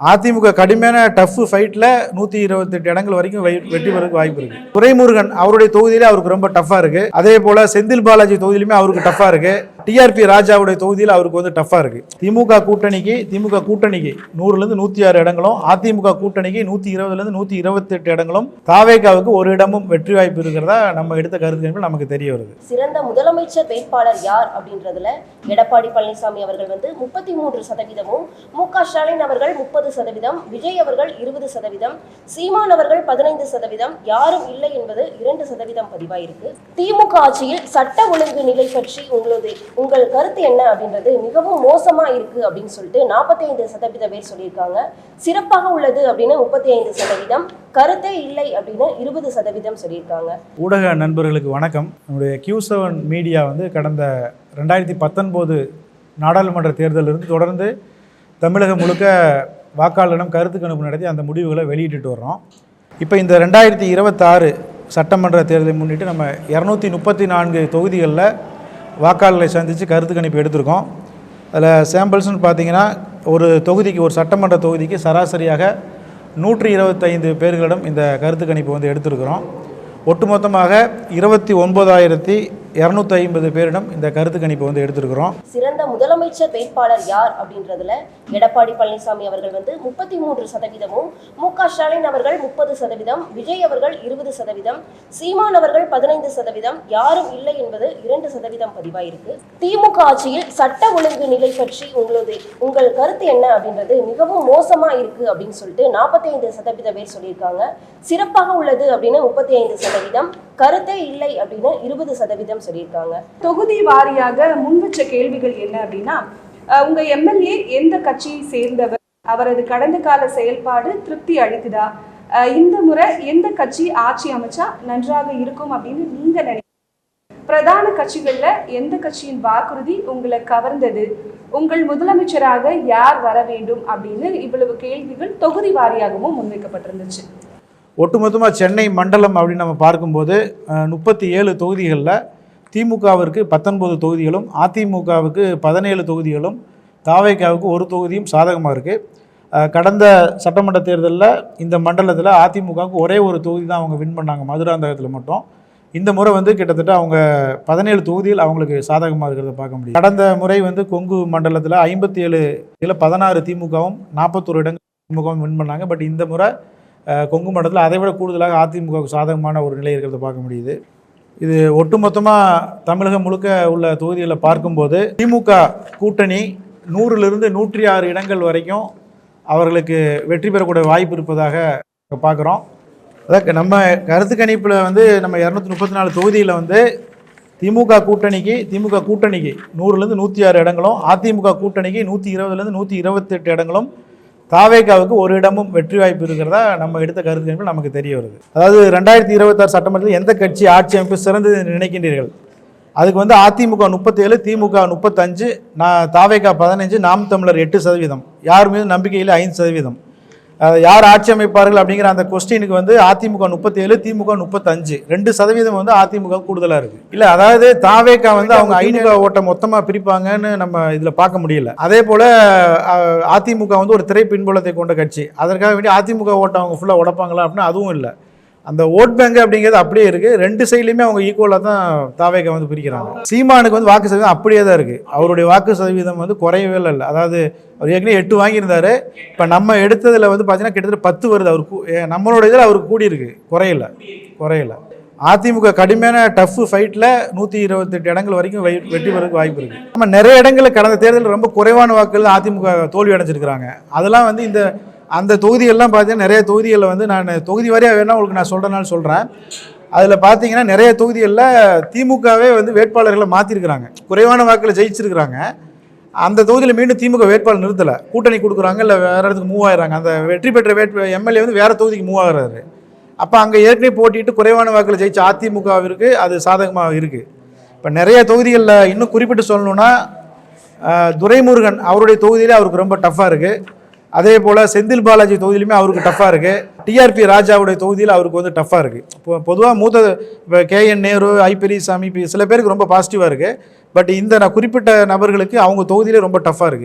அதிமுக கடுமையான டஃப் ஃபைட்டில் 128 இடங்கள் வரைக்கும் வெற்றி பெறதுக்கு வாய்ப்பு இருக்குது. துரைமுருகன் அவருடைய தொகுதியிலே அவருக்கு ரொம்ப டஃப்பாக இருக்குது. அதே போல் செந்தில் பாலாஜி தொகுதியிலுமே அவருக்கு டஃப்பாக இருக்குது. டிஆர்பி ராஜாவுடைய தொகுதியில் அவருக்கு வந்து டஃப்பாக இருக்குது. திமுக கூட்டணிக்கு 100லேருந்து 106 இடங்களும், அதிமுக கூட்டணிக்கு 120லேருந்து 128 இடங்களும், தாவேகாவுக்கு ஒரு இடமும் வெற்றி வாய்ப்பு இருக்கிறதா நம்ம எடுத்த கருத்து நமக்கு தெரிய வருது. சிறந்த முதலமைச்சர் வேட்பாளர் யார் அப்படின்றதுல எடப்பாடி பழனிசாமி அவர்கள் வந்து 33%, மு.க. ஸ்டாலின் அவர்கள் 30%, விஜய் அவர்கள் 20%, சீமான் அவர்கள் 15%, யாரும் இல்லை என்பது 2% பதிவாயிருக்கு. திமுக ஆட்சியில் சட்ட ஒழுங்கு நிலை பற்றி உங்கள் கருத்து என்ன அப்படின்றது மிகவும் மோசமா இருக்கு அப்படின்னு சொல்லிட்டு 45% பேர் சொல்லியிருக்காங்க. சிறப்பாக உள்ளது அப்படின்னு 35%, கருத்தே இல்லை அப்படின்னு 20% சொல்லியிருக்காங்க. ஊடக நண்பர்களுக்கு வணக்கம். நம்முடைய Q7 மீடியா வந்து கடந்த 2019 நாடாளுமன்ற தேர்தலிலிருந்து தொடர்ந்து தமிழகம் முழுக்க வாக்காளரிடம் கருத்து கணிப்பு நடத்தி அந்த முடிவுகளை வெளியிட்டு வர்றோம். இப்போ இந்த 2026 சட்டமன்ற தேர்தலை முன்னிட்டு நம்ம 234 தொகுதிகளில் வாக்காளர்களை சந்தித்து கருத்து கணிப்பு எடுத்திருக்கோம். அதில் சாம்பிள்ஸ்னு பார்த்தீங்கன்னா ஒரு தொகுதிக்கு, ஒரு சட்டமன்ற தொகுதிக்கு சராசரியாக 125 பேர்களிடம் இந்த கருத்து கணிப்பு வந்து எடுத்திருக்கிறோம். ஒட்டுமொத்தமாக 29,250 பேரிடம் இந்த கருத்து கணிப்பு வந்து எடுத்திருக்கிறோம். சிறந்த முதலமைச்சர் வேட்பாளர் யார் அப்படின்றதுல எடப்பாடி பழனிசாமி அவர்கள் வந்து 33%, மு.க. ஸ்டாலின் அவர்கள் 30%, விஜய் அவர்கள் 20%, சீமான் அவர்கள் 15%, யாரும் இல்லை என்பது 2% பதிவாயிருக்கு. திமுக ஆட்சியில் சட்ட ஒழுங்கு நிலை பற்றி உங்கள் கருத்து என்ன அப்படின்றது மிகவும் மோசமா இருக்கு அப்படின்னு சொல்லிட்டு 45% பேர் சொல்லியிருக்காங்க. சிறப்பாக உள்ளது அப்படின்னு 35%, கருத்தே இல்லை அப்படின்னு 20% சொல்லியிருக்காங்க. தொகுதி வாரியாக முன்வச்ச கேள்விகள் என்ன அப்படின்னா, உங்க எம்எல்ஏ எந்த கட்சியை சேர்ந்தவர், அவரது கடந்த கால செயல்பாடு திருப்தி அளிக்குதா, இந்த முறை எந்த கட்சி ஆட்சி அமைச்சா நன்றாக இருக்கும் அப்படின்னு நீங்க நினைக்கிறீங்க, பிரதான கட்சிகள்ல எந்த கட்சியின் வாக்குறுதி உங்களை கவர்ந்தது, உங்கள் முதலமைச்சராக யார் வர வேண்டும் அப்படின்னு இவ்வளவு கேள்விகள் தொகுதி வாரியாகவும் முன்வைக்கப்பட்டிருந்துச்சு. ஒட்டுமொத்தமாக சென்னை மண்டலம் அப்படின்னு நம்ம பார்க்கும்போது 37 தொகுதிகளில் திமுகவிற்கு 19 தொகுதிகளும், அதிமுகவுக்கு 17 தொகுதிகளும், தாவேகாவுக்கு ஒரு தொகுதியும் சாதகமாக இருக்குது. கடந்த சட்டமன்ற தேர்தலில் இந்த மண்டலத்தில் அதிமுகவுக்கு ஒரே ஒரு தொகுதி தான் அவங்க வின் பண்ணாங்க, மதுராந்தகத்தில் மட்டும். இந்த முறை வந்து கிட்டத்தட்ட அவங்க 17 தொகுதியில் அவங்களுக்கு சாதகமாக இருக்கிறத பார்க்க முடியும். கடந்த முறை வந்து கொங்கு மண்டலத்தில் 57 இதில் 16 திமுகவும் 41 இடங்கள் திமுகவும் வின் பண்ணாங்க. பட் இந்த முறை கொங்கு மண்டலத்தில் அதை விட கூடுதலாக அதிமுகவுக்கு சாதகமான ஒரு நிலை இருக்கிறத பார்க்க முடியுது. இது ஒட்டுமொத்தமாக தமிழகம் முழுக்க உள்ள தொகுதிகளை பார்க்கும்போது திமுக கூட்டணி 100லிருந்து 106 இடங்கள் வரைக்கும் அவர்களுக்கு வெற்றி பெறக்கூடிய வாய்ப்பு இருப்பதாக பார்க்குறோம். அதாவது நம்ம கருத்து கணிப்பில் வந்து நம்ம 234 தொகுதியில் வந்து திமுக கூட்டணிக்கு 100லேருந்து 106 இடங்களும், அதிமுக கூட்டணிக்கு 120லேருந்து 128 இடங்களும், தாவேகாவுக்கு ஒரு இடமும் வெற்றி வாய்ப்பு இருக்கிறதா நம்ம எடுத்த கருத்து நமக்கு தெரிய வருது. அதாவது 2026 சட்டமன்றத்தில் எந்த கட்சி ஆட்சி அமைப்பு சிறந்தது என்று நினைக்கின்றீர்கள்? அதுக்கு வந்து அதிமுக 37, திமுக 35, தாவேகா 15, நாம் தமிழர் 8%, யார் மீது நம்பிக்கையில் 5%. யார் ஆட்சி அமைப்பார்கள் அப்படிங்கிற அந்த கொஸ்டினுக்கு வந்து அதிமுக 37, திமுக 35, 2% வந்து அதிமுக கூடுதலாக இருக்குது. இல்லை, அதாவது தாவேகா வந்து அவங்க 500 ஓட்டை மொத்தமாக பிரிப்பாங்கன்னு நம்ம இதில் பார்க்க முடியல. அதே போல் அதிமுக வந்து ஒரு திரை பின்புலத்தை கொண்ட கட்சி, அதற்காக வேண்டி அதிமுக ஓட்டை அவங்க ஃபுல்லாக உடைப்பாங்களா அப்படின்னா அதுவும் இல்லை. அந்த ஓட் பேங்க் அப்படிங்கிறது அப்படியே இருக்குது. 2 சைட்லையுமே அவங்க ஈக்குவலாக தான் தாவேகா வந்து பிரிக்கிறாங்க. சீமானுக்கு வந்து வாக்கு சதவீதம் அப்படியே தான் இருக்குது. அவருடைய வாக்கு சதவீதம் வந்து குறையவே இல்லை. அதாவது அவர் ஏற்கனவே 8 வாங்கியிருந்தார். இப்போ நம்ம எடுத்ததில் வந்து பார்த்தீங்கன்னா கிட்டத்தட்ட 10 வருது. அவருக்கு நம்மளோட இதில் அவருக்கு கூடியிருக்கு, குறையல. அதிமுக கடுமையான டஃப் ஃபைட்டில் 128 இடங்கள் வரைக்கும் வெற்றி பெறதுக்கு வாய்ப்பு இருக்குது. நம்ம நிறைய இடங்களில் கடந்த தேர்தலில் ரொம்ப குறைவான வாக்குகள் அதிமுக தோல்வி அடைஞ்சிருக்கிறாங்க. அதெல்லாம் வந்து அந்த தொகுதிகள்லாம் பார்த்தீங்கன்னா நிறைய தொகுதிகளில் வந்து நான் தொகுதி வாரியாக வேணால் உங்களுக்கு நான் சொல்கிறனாலும் சொல்கிறேன். அதில் பார்த்தீங்கன்னா நிறைய தொகுதிகளில் திமுகவே வந்து வேட்பாளர்களை மாற்றிருக்கிறாங்க, குறைவான வாக்கில் ஜெயிச்சிருக்கிறாங்க. அந்த தொகுதியில் மீண்டும் திமுக வேட்பாளர் நிறுத்தலை, கூட்டணி கொடுக்குறாங்க, இல்லை வேறு இடத்துக்கு மூவ் ஆகிறாங்க. அந்த வெற்றி பெற்ற எம்எல்ஏ வந்து வேறு தொகுதிக்கு மூவ் ஆகிறாரு. அப்போ அங்கே ஏற்கனவே போட்டிட்டு குறைவான வாக்கில் ஜெயிச்ச அதிமுகவிற்கு அது சாதகமாக இருக்குது. இப்போ நிறைய தொகுதிகளில் இன்னும் குறிப்பிட்டு சொல்லணுன்னா துரைமுருகன் அவருடைய தொகுதியிலே அவருக்கு ரொம்ப டஃப்பாக இருக்குது. அதே போல் செந்தில் பாலாஜி தொகுதியிலுமே அவருக்கு டஃப்பாக இருக்குது. டிஆர்பி ராஜாவுடைய தொகுதியில் அவருக்கு வந்து டஃப்பாக இருக்குது. இப்போ பொதுவாக இப்போ KN நேரு, பெரியசாமி, சில பேருக்கு ரொம்ப பாசிட்டிவாக இருக்குது. பட் இந்த நான் குறிப்பிட்ட நபர்களுக்கு அவங்க தொகுதியிலே ரொம்ப டஃப்பாக இருக்குது.